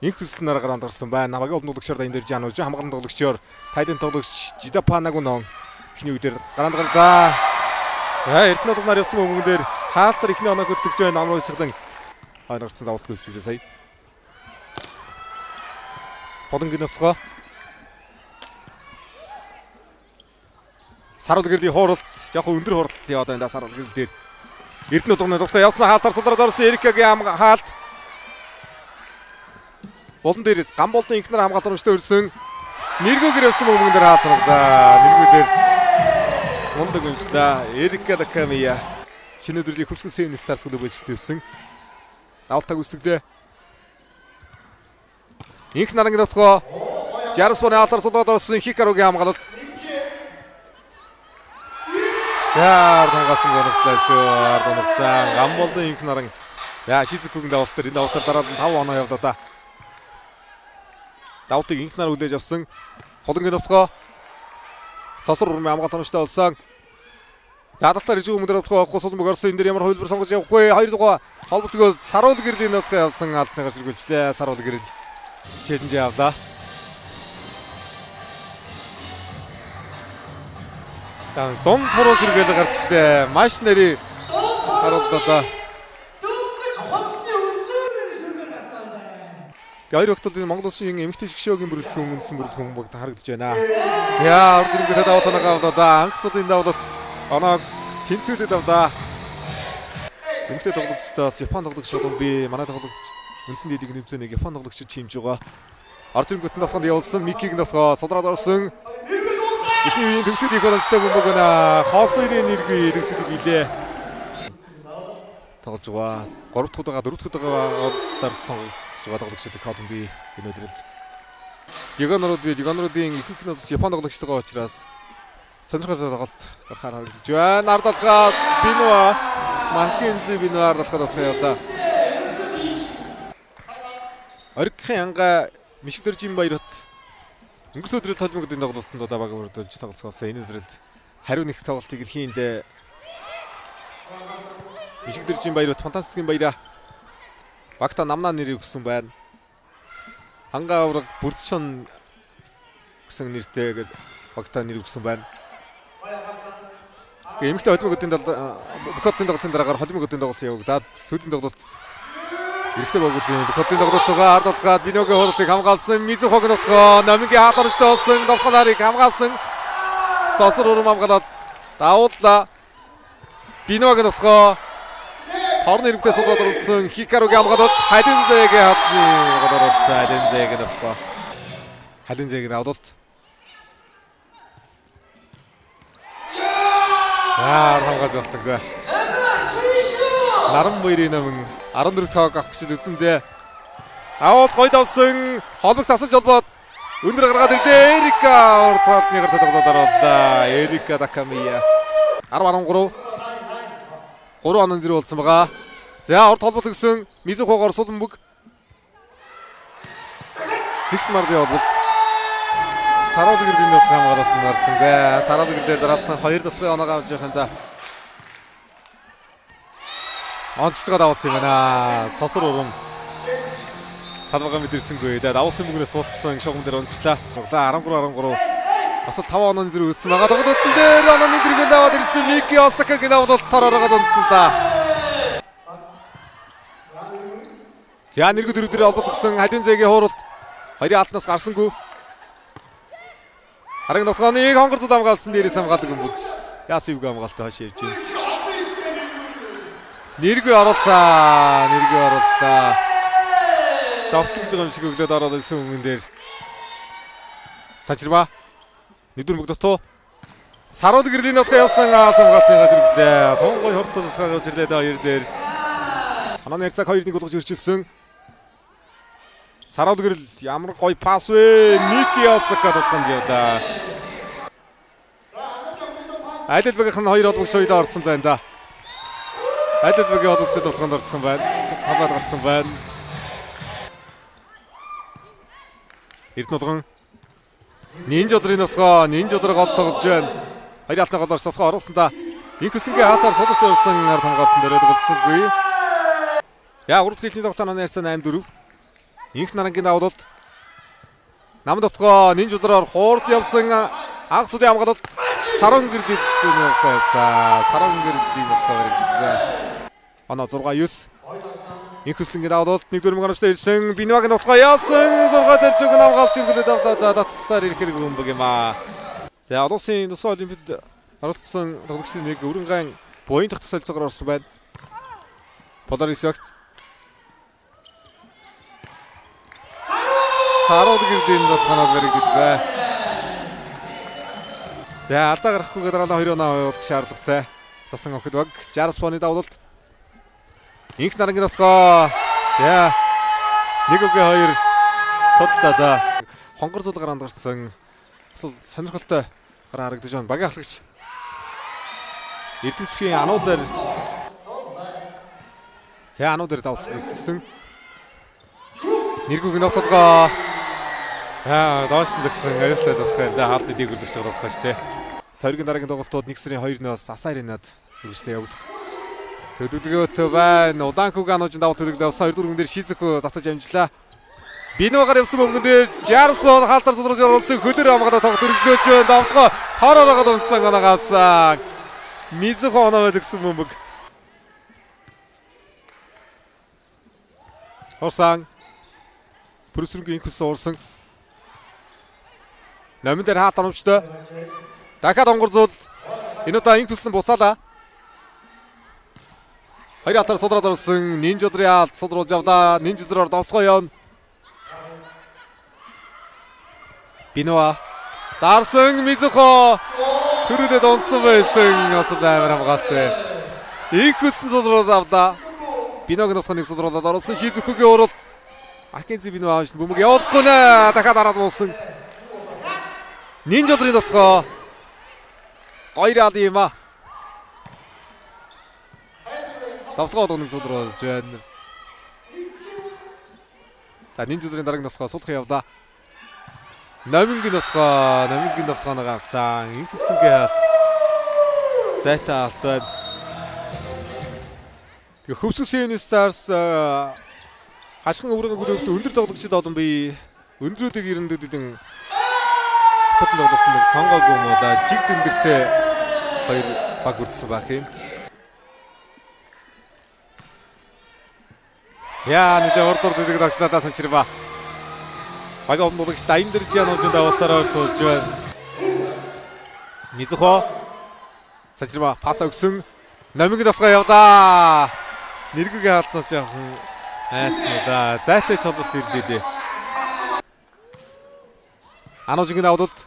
Инх хөслөнөр гараанд гарсан байна. Намагийн олон тоглогчор энэ дээр Жанууж хамгаалан тоглогчор Тайдын тоглогч Жидапанаг унон ихний үедэр гараанд гарлаа. Эрдэнэ дугаар явсан өмнө дээр хаалтар ихний оноо хөдлөж байна. Намруу хэсэгдэн хойногцсон давалт гүйцэтгэл сая. Холонгийн нутгаа Сарвал гэрлийн хууралт яг өндөр хууралт яваад байна. Сарвал гэрэл дээр Эрдэнэ дугаар нутгаа явсан хаалтар судраад орсон Эрикагийн хаалт болон дээр Гамболдын инхнэр хамгаалалттай өрсөн нэргөөр явсан өмнө дээр хаалтаргадаа. Нэргөө дээр мундаг үнслээ. Эрика Дакамия шинэ өдрийн хөвсгөн сэвнэс цаарсгөл өгөөсгөлсөн. Алтаг үсгэлээ. Инх нарангийн нутгаа 60 боны хаалтар судраад орсон Хикаругийн хамгаалалт. Яар дангасан гонцлаа шүү. Дангасан Гамболдын инх наран. Яа Шизүкүгийн давалт дээр энэ давалтаар дараад 5 оноо явлаа да. Давалтыг инхнаар хүлээж авсан холонгийн нутгаа сосор урмын хамгаалалттай болсон. Заадалтаар ижиг өмнөдөр нутгаа авахгүй сулмаг орсон. Энэ дээр ямар хувилбар сонгож явах вэ? Хоёр дугаар холбогдгоо Сарвал гэрлийн нутгаа явсан алтныгаа ширгүүлжлээ. Сарвал гэрэл чэжинж явлаа. Дон туруу сэргээл гарчтэй. Маш нэрий харуулдаа. Хоёр өгтөл Монгол Улсын эмэгтэй шгшөөгийн бүрэлдэхүүн үндсэн бүрэлдэхүүн бүгд харагдаж байна. Яа орж ирэнгүүт даваад байгаа авлаа. Анх цодын даваад оноо тэнцүүлээд авлаа. Эмэгтэй тоглогчдоос Япон тоглогч болон би манай тоглогч үндсэн дийдийг нэмсэн нэг Япон тоглогч чимж байгаа. Орж ирэнгүүт давтанд явуулсан Микиг давтгаа судраад орсон. Ихний үеийн төгсөлийг боломжтой бөмбөг гэнэ. Хоосойрын нэргүй төгсөлийг илээ. Тоглож байгаа. 3 дахь удаага 4 дахь удаага старсан тоглогчдод хаалт би энэ өдрөлд Дигонруудын ихэнх нь Япон тоглогчтойгоо учраас сонирхолтой тоглолт гарахаар харагдаж байна. Ардалгаа Бинуа Маккензи Бинуа ардалгаа яваа. Оригхийн анга Мишигдэржин баярт өнгөрсөн өдрөд толмогдын тоглолтод баг өрдөлж тоглоцгоосон. Энэ өдрөд хариу нэг тоглолтыг хийндээ Мишигдэржин баярт фантастикийн баяраа багта намнаа нэрийг өгсөн байна. Хангаа авраг бүрдшин гэсэн нэртэй багта нэр өгсөн байна. Эмэгтэй холимогдын тоглолтын дараагаар холимогдын тоглолт явагдаад сүүлийн тоглолт эрэгтэй богдын холимогдын тоглолтоо ардалгаад Биногийн хурдыг хамгаалсан Мизухогийн нутгаа номингийн хатарчтай болсон тоглолтыг хамгаалсан сосор урам хамгаалаад давууллаа. Биногийн нутгаа Хорны ирэмтэй судраад орсон Хикаругийн хамгаалалт Халинзэгийн хатны голоор орсон Халинзэгийн нутгаа. Халинзэгийн авалт. Хамгаалж болсонгүй. Наран баярын номин 14 тоог авах гэж үзсэндээ аваад гойд авсан холбог засаж холбоод өндөр гаргаад ирлээ. Эрика уртад нэг тоглоод оруулаа. Эрика Дакамия 10-13 3 онон зэрэг болсон байгаа. За урд холболт өгсөн Мизухогоор сулмбөг. Зикс марын холболт. Сарвал гэрлийн нутгаа хамгаалалт нь гарсан гэ. Сарвал гэрлээр дараалсан 2 давтгын оноог авч явах юм да. Онцлогоо давалт юм байна. Сосор урам. Талбага мэдэрсэнгүй. Давалтын мөнгнөөс суулцсан шугам дээр онцлаа. 13-13. Бас 5 оноо зэрэг өссөн байгаа. Тоглолтын дээр онооны зэрэг даваад ирсэн Мики Осакагийн давалт тараагаад онцсон да. За нэргүүд дөрөвдөр холбот өгсөн Халинзэгийн хууралт. Хоёрын алтнаас гарсангүй. Харин нутгааныг хонгорцод хамгаалсан дээрээс хамгаалдаг юм бүгд. Яасивг хамгаалалтаа хашиж явж байна. Нэргүй оруулцаа. Нэргүй оруулцлаа. Давтгаж байгаа юм шиг өглөөд ороод ирсэн өмнө дээр. Сажирма. Нэгдүр мөг дотоо. Сарвал гэрлийн нутгаа явсан хамгаалтын гажирлээ. Тонгой хортод нутгаа гажирлээ хоёр дээр. Санааны цаг 2-1 болгож ирчихсэн. Сарвал гэрэл ямар гоё пас вэ? Мики Осака тоглонд явлаа. Айдэлбэгийнх нь 2 холбогч соёлоо орсон байна да. Айдэлбэгийн холбогчд тоглонд орсон байна. Таваад гарсан байна. Эрдэнэ улган Нинж одрын нутгаа гол тоглож байна. Хоёр алтны голоор сотгоо оруулсан да. Инх хөсөнгийн хатаар сулж орсон хамгаалтан дээрээ тоглолцсонгүй. Яа урд хэлний тоглолтоо нэрсэн 8-4. Инх нарангийн давуулт. Нам дотгоо нинж удраар хуурд явсан анх цудын хамгаалалт Сарон гэрдийн байсан. Сарон гэрдийн болохоор оноо 6-9. Инх хүслэнгийн давуулт 1-4 гоночтой ирсэн. Бинвагийн дотгоо яасан 6 дээр чиг хамгаалж иргэлээд давталтаар ирэхээр гүмбэг юм аа. За олон улсын тусгай олимпиад оролцсон тоглогчдын нэг өрөнгөн буян дахь солилцоогоор орсон байна. Поларисогт Сарод гэрдийн дотгоноо баригддаг. За алдаа гарахгүй дараа 2 оноо явуулах шаардлагатай. Засан охид баг 60 спооны давуулт. Инх нарангийн дотгоо. За 1-2 тоттоо. Хонгор зул гараанд гарсан. Сонирхолтой гараа харагдаж байна. Багийн ахлагч Эрдэнэсхийн ануудаар за ануудаар давуулт үүсгэсэн. Нэргүүгийн довтлогоо доош зогсон аюултай довтлогоо хаалт дээг үзэж байгаа довтлогоо шүү дээ. Тойргийн дараагийн тоглолтууд 1 сарын 2-ноос асар инад үргэлжлэн явагдах. Төдөлгөөтэй байна. Удаанхуг ануужин давуулт төлөгдөв. 2 дөрвөн дээр шийзэхөө татаж амжлаа. Бинвагаар явсан бөмбөгөн дээр Жарслон хаалтар судраж оруулсан хөлөр хамгаалаад тоглолт үргэлжлүүлж байна. Давтлогоо хоороогоо унсан гоногоос Мизухо оноо зогсон бөмбөг. Орсан Бүрсрэнгийн инх хүссэн уурсан. Номин дээр хаалт оновчтой. Дахиад онгор зул. Энэ удаа инх хүссэн буцаалаа. Хоёр алтаар судраад орсон. Нинж удрын хаалт судруулж явлаа. Нинж удраар довтлогоо явна. Бинва дарсан Мизухо төрөлөд онцсон байсан. Осол амар хамгаалтай. Инх хүссэн судраад авлаа. Биногийн дотгоныг судруулаад орсон. Шизүкүгийн уралт. Маккензи Бино аавч бөмбөг явуулахгүй нэ. Дахиад дараад уусан. Нинж удрын дотгоо. Хоёр аал юм а. Давтгоо доныг судруулж байна. За нинж удрын дараагийн дотгоо сулах явлаа. Номингийн дотгоо нагасан. Инхсэнгийн хаалт. Зайтай хаалт байна. Хөвсгс Юни Старс хашгин өврөгийн гүлөвд өндөр тоглогчид олон бий. Өндрүүдийг эрэндүүдийн хотын тоглолтод сонгоогүй юм уу да жиг дэндэртэй хоёр баг үрдсэн байх юм. Яа нэг ордор дэдэг дагчлаадаа санчирва. Баг олдогч Дайндэрж януужин давуултаар туулж байна. Мизухо санчирва пас өгсөн. Номингийн дотгоо явлаа. Нэргүүгийн хаалтнаас яахан айцна да. Зайтай шалгалт ирлээ. Ануужгийн давуулт.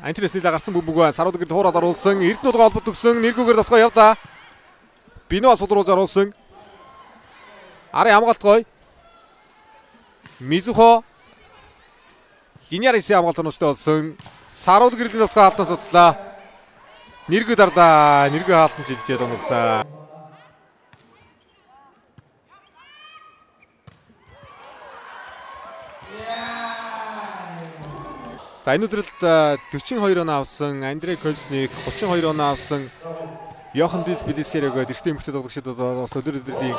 Антинесний гарсан бөмбөг байна. Сарууд гэрд хуураад оруулсан. Эрдэнүүдгээ холбот өгсөн. Нэргүүгээр дотгоо явлаа. Бино судруулж оруулсан. Арын хамгаалт гоё. Мизухо Гиньяриси хамгаалт онцтой болсон. Сарууд гэрлийн дотгоо хаалтнаас уцлаа. Нэргүү дарлаа. Нэргүү хаалтан жилжээд онгоцсон. За энэ өдрөлд 42 оноо авсан Андрей Кольсник, 32 оноо авсан Йохан Дис Белисерэгөө эрэгтэй эмэгтэй тоглогчид бас өдрийн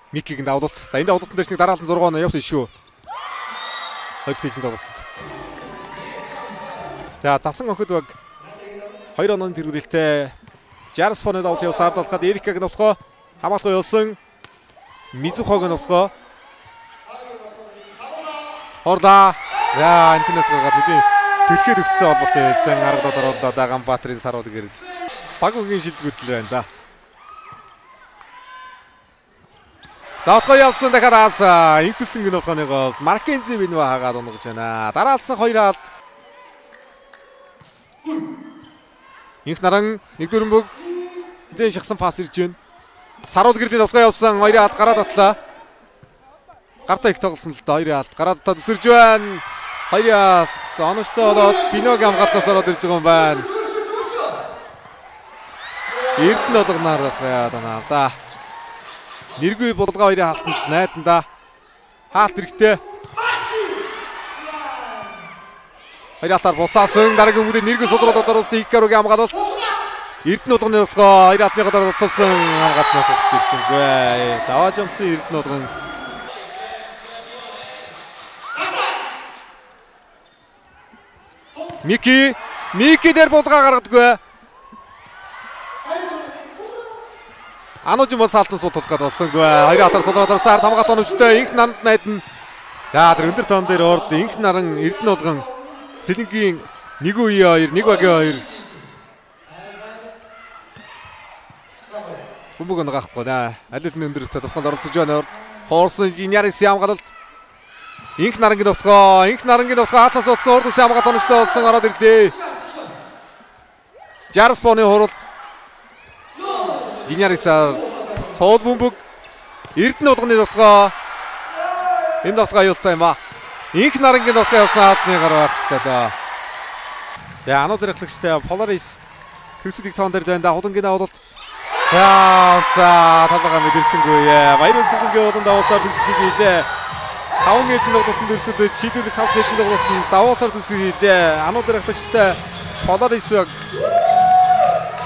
Миккигийн давуулт. За энэ давуултан дээр чинь дараалан 6 оноо явсан шүү. Хоёр пэйжийн тоглолтод. За засан охид баг 2 онооны тэргүүлэлтэй 60 спооны давуулт явсаар болоход Эрикагийн довтлогоо хамгаалахгүй явсан. Мизухогийн довтлогоо. Орда. Яа антинес гаргаад үгүй төлөхөд өгсөн холбоотой байсан. Аргадад оруулаад Ганбаатарын Сарууд гэрэл. Багугийн шилдэгдэл байна да. Давтгоо явсан дахиад ааса. Инхсэнгийн довтлооны гол Маккензи Бинва хагаад онгож байна. Дараалсан 2 хаалт. Инх наран 1-4 бүг дэн шахсан пас ирж байна. Сарууд гэрлийн довтлоо явсан 2 хаалт гараад отлоо. Гартаа их тоглосон л да 2 хаалт гараад отоод өсөрж байна. 2 хаалт оноостой болоод Биногийн хамгаалтнаас ороод ирж байгаа юм байна. Эрдэнэ одогноор яа даа да. Нэргүй булгаа 2 хаалтанд найданда хаалт хэрэгтэй. 2 хаалтаар буцаасан дараагийн өмнөд нэргүй судруудад оруулсан Икаругийн хамгаалалт. Эрдэнэ уулганы нутгаа 2 хатны гадар тулсан хамгаалтнаас усж ирсэнгүй. Даваа жамцсан Эрдэнэ уулган Мики дээр булгаа гаргадаггүй. Анужин бас алтан суудах гээд болсонгүй. 2 хатар сулраад сар хамгаалт онцтой инх наранд найдан. За тэр өндөр тоон дээр орд инх наран Эрдэнэ уулган Сэлэнгийн 1-2 1 багийн 2 Бумбог нгаахгүй наа. Алил нь өндөр тодорхойд оролцож байна. Хоорсон Инярис хамгаалалт. Инх нарангийн нутгаа хатлаас утсан урд усын хамгаалт онцтой болсон ороод ирлээ. Жарспоны хуралд Инярисаар соол бумбог Эрдэнэ уулганы нутгаа энэ нутгаа аюултай юм а. Инх нарангийн нутгаа явсан хаалтны гар байх хэвээр да. За ануу зэрэглагчтай Polaris төсөлийг тоон дээр байна да. Хулангийн давуулт. За талбайгаа мэдэрсэнгүй. Баярын сэлэнгийн уулан давуултаар төсөлийг хийлээ. 5 ээжийн давуултанд төсөлд чийдүүлэх 5 ээжийн давуултанд давуултаар төсөлийг хийлээ. Ануу зэрэглагчтай Polaris